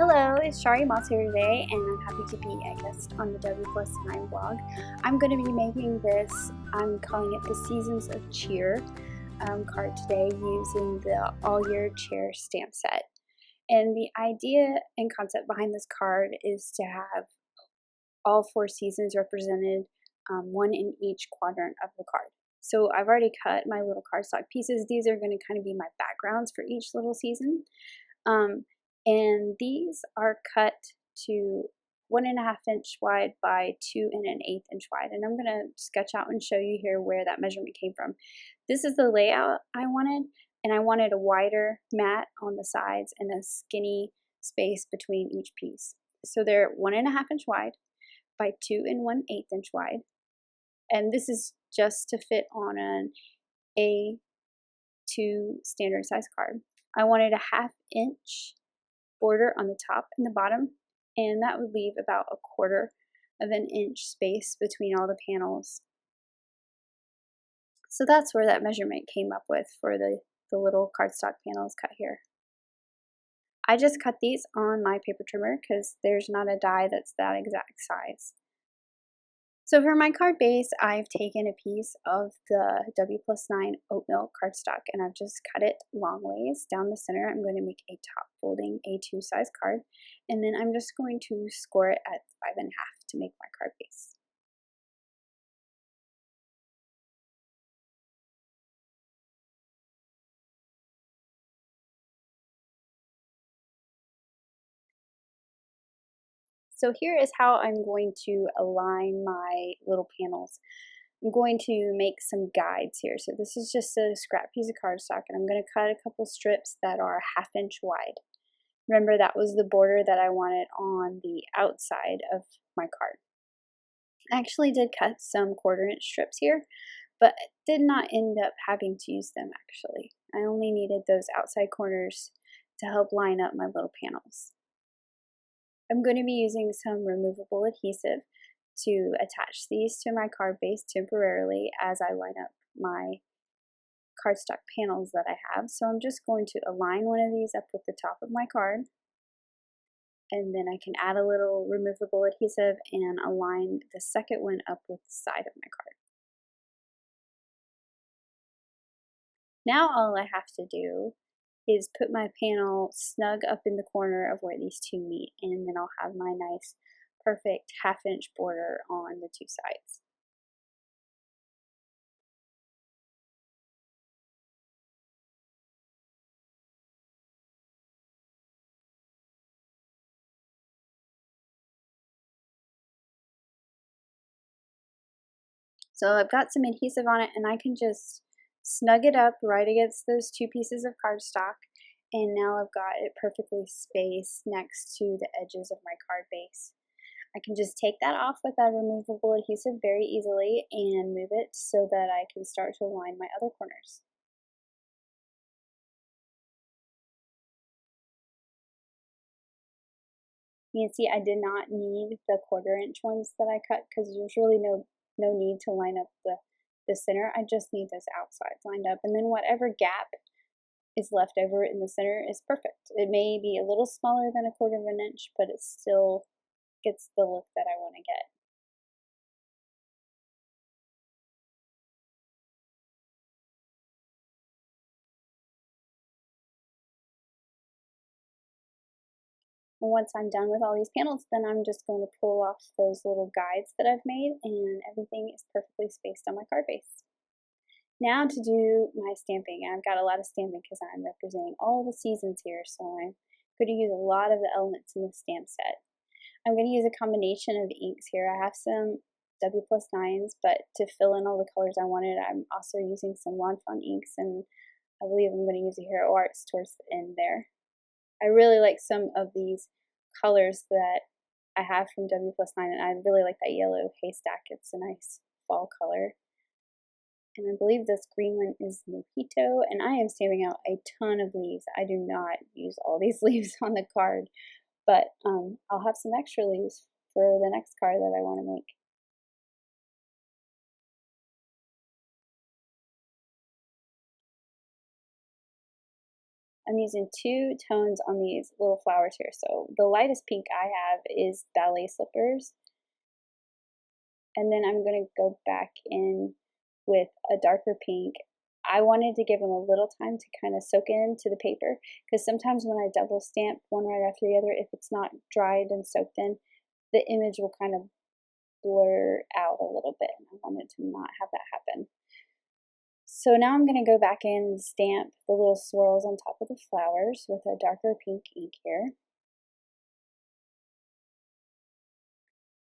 Hello, it's Chari Moss here today, and I'm happy to be a guest on the W+9 blog. I'm going to be making this, I'm calling it the Seasons of Cheer card today using the All Year Cheer stamp set. And the idea and concept behind this card is to have all 4 seasons represented, one in each quadrant of the card. So I've already cut my little cardstock pieces. These are going to kind of be my backgrounds for each little season. And these are cut to 1.5 inch wide by 2 1/8 inch wide. And I'm going to sketch out and show you here where that measurement came from. This is the layout I wanted, and I wanted a wider mat on the sides and a skinny space between each piece. So they're 1.5 inch wide by 2 1/8 inch wide. And this is just to fit on an A2 standard size card. I wanted a 1/2 inch border on the top and the bottom, and that would leave about 1/4 of an inch space between all the panels. So that's where that measurement came up with for the little cardstock panels cut here. I just cut these on my paper trimmer because there's not a die that's that exact size. So for my card base, I've taken a piece of the W+9 oatmeal cardstock and I've just cut it long ways down the center. I'm going to make a top folding A2 size card, and then I'm just going to score it at 5.5 to make my card base. So here is how I'm going to align my little panels. I'm going to make some guides here. So this is just a scrap piece of cardstock, and I'm going to cut a couple strips that are 1/2 inch wide. Remember, that was the border that I wanted on the outside of my card. I actually did cut some 1/4 inch strips here, but did not end up having to use them actually. I only needed those outside corners to help line up my little panels. I'm going to be using some removable adhesive to attach these to my card base temporarily as I line up my cardstock panels that I have. So I'm just going to align one of these up with the top of my card, and then I can add a little removable adhesive and align the second one up with the side of my card. Now all I have to do is put my panel snug up in the corner of where these two meet, and then I'll have my nice perfect 1/2 inch border on the two sides. So I've got some adhesive on it, and I can just snug it up right against those two pieces of cardstock, and now I've got it perfectly spaced next to the edges of my card base. I can just take that off with that removable adhesive very easily and move it so that I can start to align my other corners. You can see I did not need the 1/4 inch ones that I cut because there's really no need to line up the center. I just need those outsides lined up, and then whatever gap is left over in the center is perfect. It may be a little smaller than 1/4 of an inch, but it still gets the look that I want to get. And once I'm done with all these panels, then I'm just going to pull off those little guides that I've made, and everything is perfectly spaced on my card base. Now to do my stamping. I've got a lot of stamping because I'm representing all the seasons here, so I'm going to use a lot of the elements in the stamp set. I'm going to use a combination of inks here. I have some W+9s, but to fill in all the colors I wanted, I'm also using some Lawn Fawn inks, and I believe I'm going to use a Hero Arts towards the end there. I really like some of these colors that I have from W+9, and I really like that yellow haystack. It's a nice fall color. And I believe this green one is Mojito, and I am stamping out a ton of leaves. I do not use all these leaves on the card, but I'll have some extra leaves for the next card that I want to make. I'm using 2 tones on these little flowers here. So the lightest pink I have is ballet slippers. And then I'm going to go back in with a darker pink. I wanted to give them a little time to kind of soak into the paper, because sometimes when I double stamp one right after the other, if it's not dried and soaked in, the image will kind of blur out a little bit, and I wanted to not have that happen. So now I'm going to go back in and stamp the little swirls on top of the flowers with a darker pink ink here.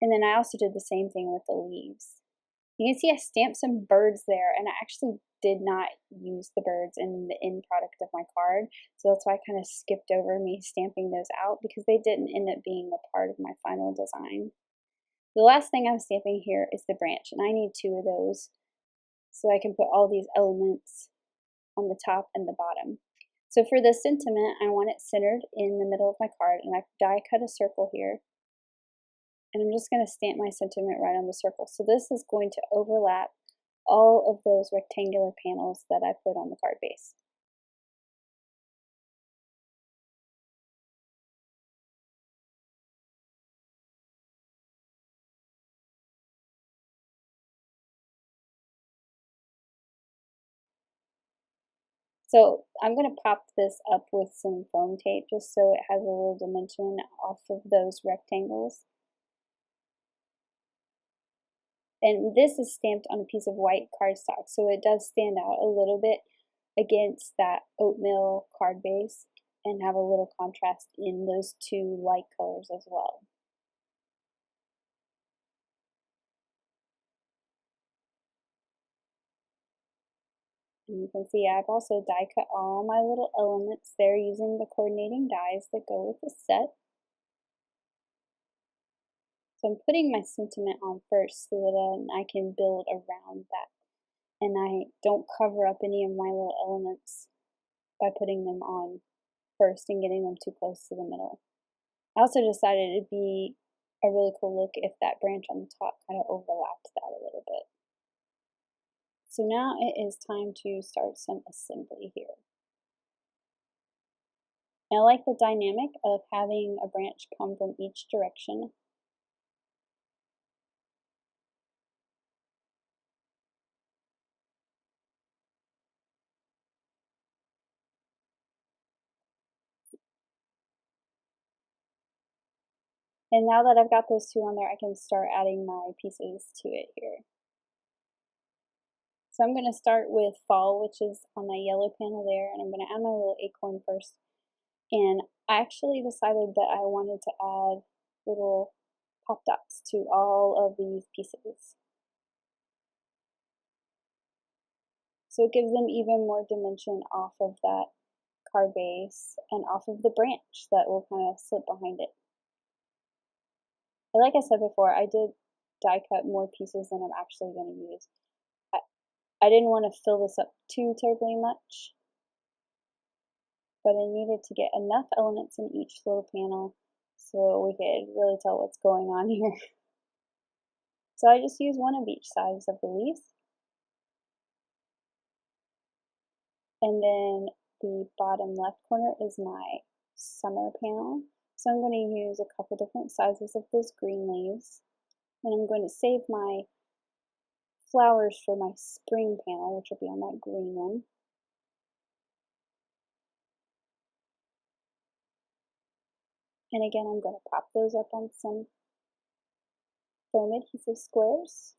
And then I also did the same thing with the leaves. You can see I stamped some birds there, and I actually did not use the birds in the end product of my card, so that's why I kind of skipped over me stamping those out, because they didn't end up being a part of my final design. The last thing I'm stamping here is the branch, and I need 2 of those so I can put all these elements on the top and the bottom. So for the sentiment, I want it centered in the middle of my card, and I've die cut a circle here. And I'm just going to stamp my sentiment right on the circle. So this is going to overlap all of those rectangular panels that I put on the card base. So I'm going to pop this up with some foam tape just so it has a little dimension off of those rectangles. And this is stamped on a piece of white cardstock, so it does stand out a little bit against that oatmeal card base and have a little contrast in those 2 light colors as well. And you can see I've also die cut all my little elements there using the coordinating dies that go with the set. So I'm putting my sentiment on first so that I can build around that, and I don't cover up any of my little elements by putting them on first and getting them too close to the middle. I also decided it'd be a really cool look if that branch on the top kind of overlapped that a little bit. So now it is time to start some assembly here. And I like the dynamic of having a branch come from each direction. And now that I've got those 2 on there, I can start adding my pieces to it here. So I'm going to start with fall, which is on that yellow panel there, and I'm going to add my little acorn first. And I actually decided that I wanted to add little pop dots to all of these pieces. So it gives them even more dimension off of that card base and off of the branch that will kind of slip behind it. And like I said before, I did die cut more pieces than I'm actually going to use. I didn't want to fill this up too terribly much, but I needed to get enough elements in each little panel so we could really tell what's going on here. So I just used one of each size of the leaves. And then the bottom left corner is my summer panel. So I'm going to use a couple different sizes of those green leaves. And I'm going to save my flowers for my spring panel, which will be on that green one. And again, I'm going to pop those up on some foam adhesive squares.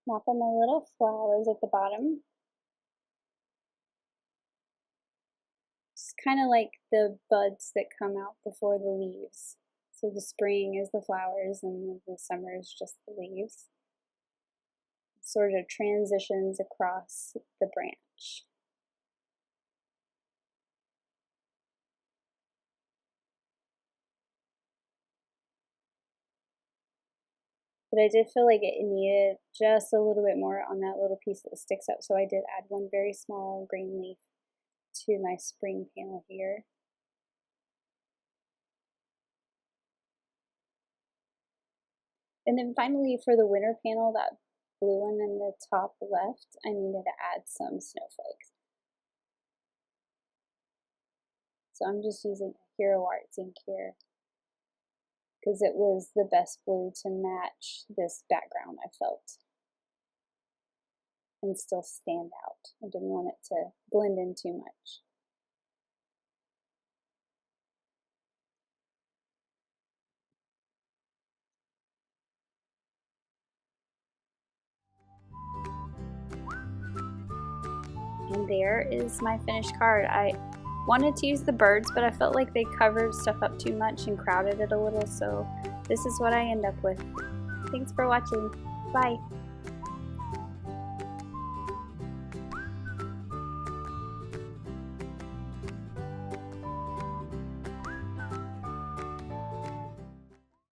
Now for my little flowers at the bottom. It's kind of like the buds that come out before the leaves. So the spring is the flowers and the summer is just the leaves. It sort of transitions across the branch. But I did feel like it needed just a little bit more on that little piece that sticks up, so I did add one very small green leaf to my spring panel here. And then finally for the winter panel, that blue one in the top left, I needed to add some snowflakes. So I'm just using Hero Arts ink here because it was the best blue to match this background, I felt, and still stand out. I didn't want it to blend in too much. And there is my finished card. I wanted to use the birds, but I felt like they covered stuff up too much and crowded it a little, so this is what I end up with. Thanks for watching. Bye.